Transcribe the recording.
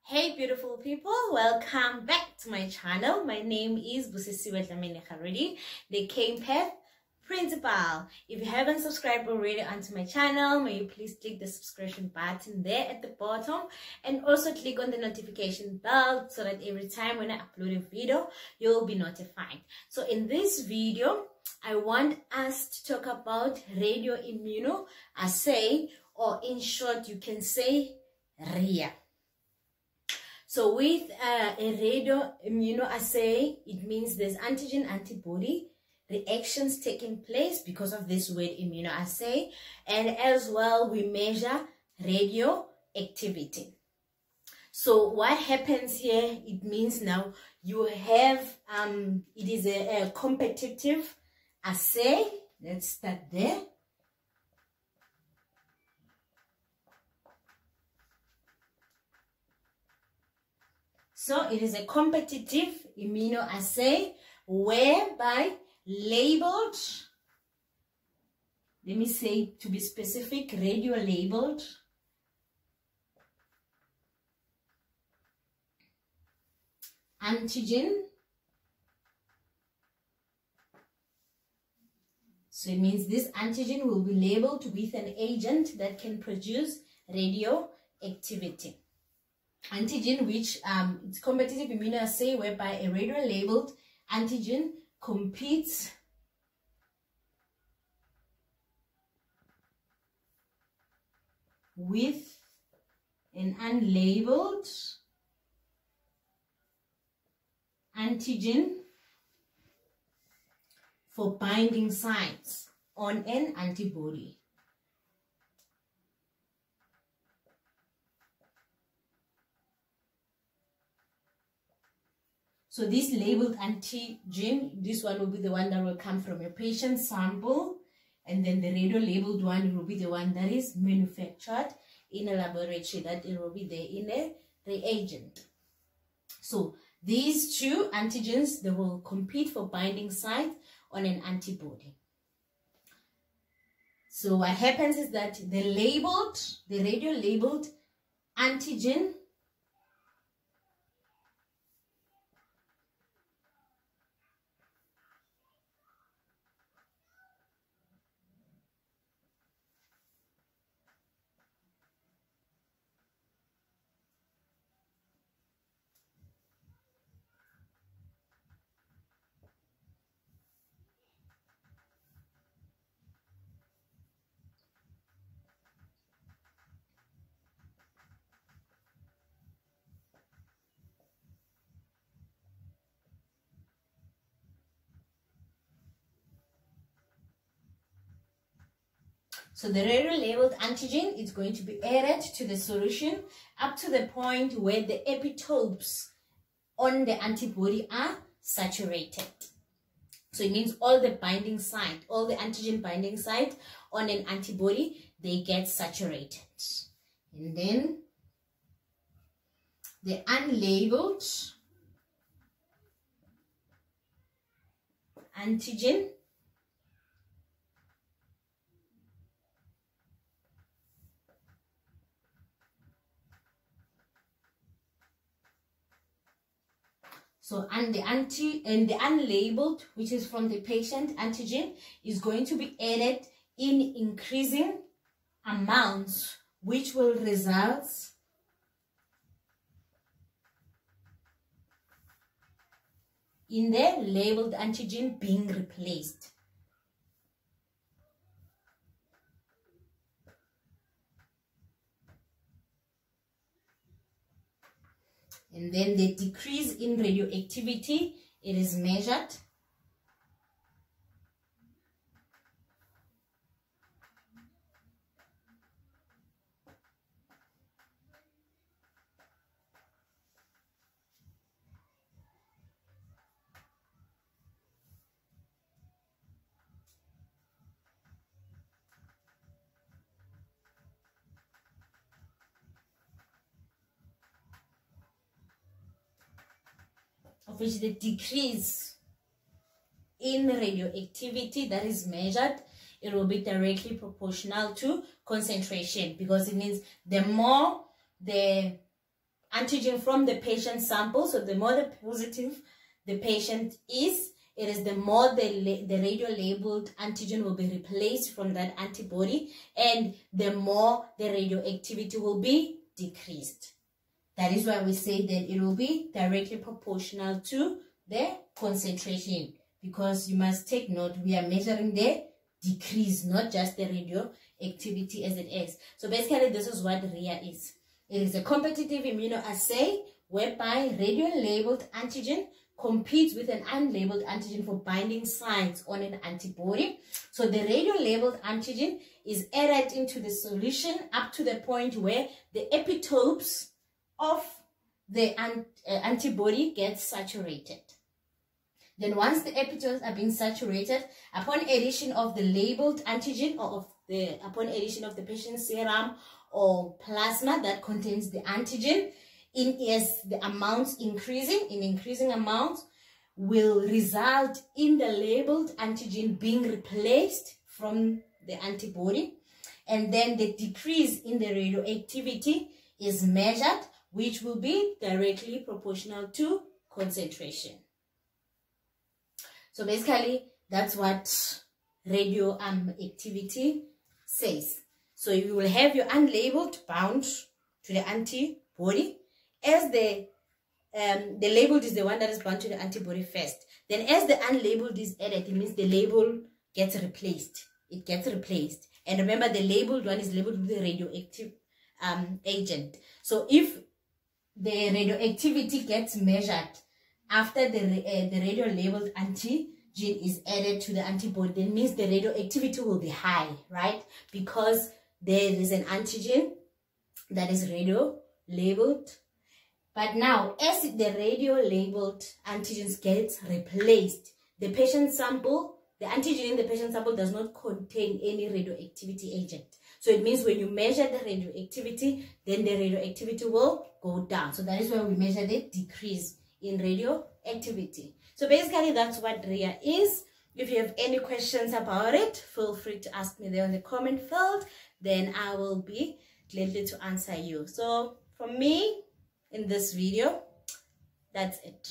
Hey beautiful people, welcome back to my channel. My name is Busisiwe Dlamini Kharedi, the Campath Principal. If you haven't subscribed already onto my channel, may you please click the subscription button there at the bottom and also click on the notification bell so that every time when I upload a video, you'll be notified. So in this video, I want us to talk about radioimmunoassay, or in short, you can say RIA. So with a radioimmunoassay, it means there's antigen-antibody reactions taking place because of this word immunoassay, and as well we measure radioactivity. So what happens here, it means now you have, it is a competitive assay. Let's start there. So it is a competitive immunoassay whereby labeled, let me say to be specific, radio labeled antigen. So it means this antigen will be labeled with an agent that can produce radioactivity. Antigen, which it's competitive immunoassay whereby a radio-labeled antigen competes with an unlabeled antigen for binding sites on an antibody. So this labeled antigen, this one will be the one that will come from a patient sample, and then the radio labeled one will be the one that is manufactured in a laboratory, that it will be there in a reagent. So these two antigens, they will compete for binding site on an antibody. So what happens is that the radio labeled antigen So the radio-labeled antigen is going to be added to the solution up to the point where the epitopes on the antibody are saturated. So it means all the binding site, all the antigen binding site on an antibody, they get saturated. And then the unlabeled antigen and the unlabeled, which is from the patient antigen, is going to be added in increasing amounts, which will result in the labeled antigen being replaced. And then the decrease in radioactivity, it is measured. Of which the decrease in radioactivity that is measured, it will be directly proportional to concentration, because it means the more the antigen from the patient sample. So the more the positive the patient is, it is the more the radio-labeled antigen will be replaced from that antibody, and the more the radioactivity will be decreased. That is why we say that it will be directly proportional to the concentration, because you must take note, we are measuring the decrease, not just the radioactivity as it is. So basically, this is what RIA is. It is a competitive immunoassay whereby radio-labeled antigen competes with an unlabeled antigen for binding sites on an antibody. So the radio-labeled antigen is added into the solution up to the point where the epitopes of the antibody gets saturated. Then once the epitopes are being saturated, upon addition of the labeled antigen, or upon addition of the patient's serum or plasma that contains the antigen, as the amounts increasing amounts will result in the labeled antigen being replaced from the antibody, and then the decrease in the radioactivity is measured, which will be directly proportional to concentration. So basically, that's what radioactivity says. So you will have your unlabeled bound to the antibody, as the labeled is the one that is bound to the antibody first. Then as the unlabeled is added, it means the label gets replaced. It gets replaced. And remember, the labeled one is labeled with the radioactive agent. So if the radioactivity gets measured after the radio-labeled antigen is added to the antibody, that means the radioactivity will be high, right? Because there is an antigen that is radio-labeled. But now, as the radio-labeled antigens gets replaced, the patient sample, the antigen in the patient sample does not contain any radioactivity agent. So it means when you measure the radioactivity, then the radioactivity will go down. So that is why we measure the decrease in radioactivity. So basically, that's what RIA is. If you have any questions about it, feel free to ask me there in the comment field. Then I will be gladly to answer you. So from me, in this video, that's it.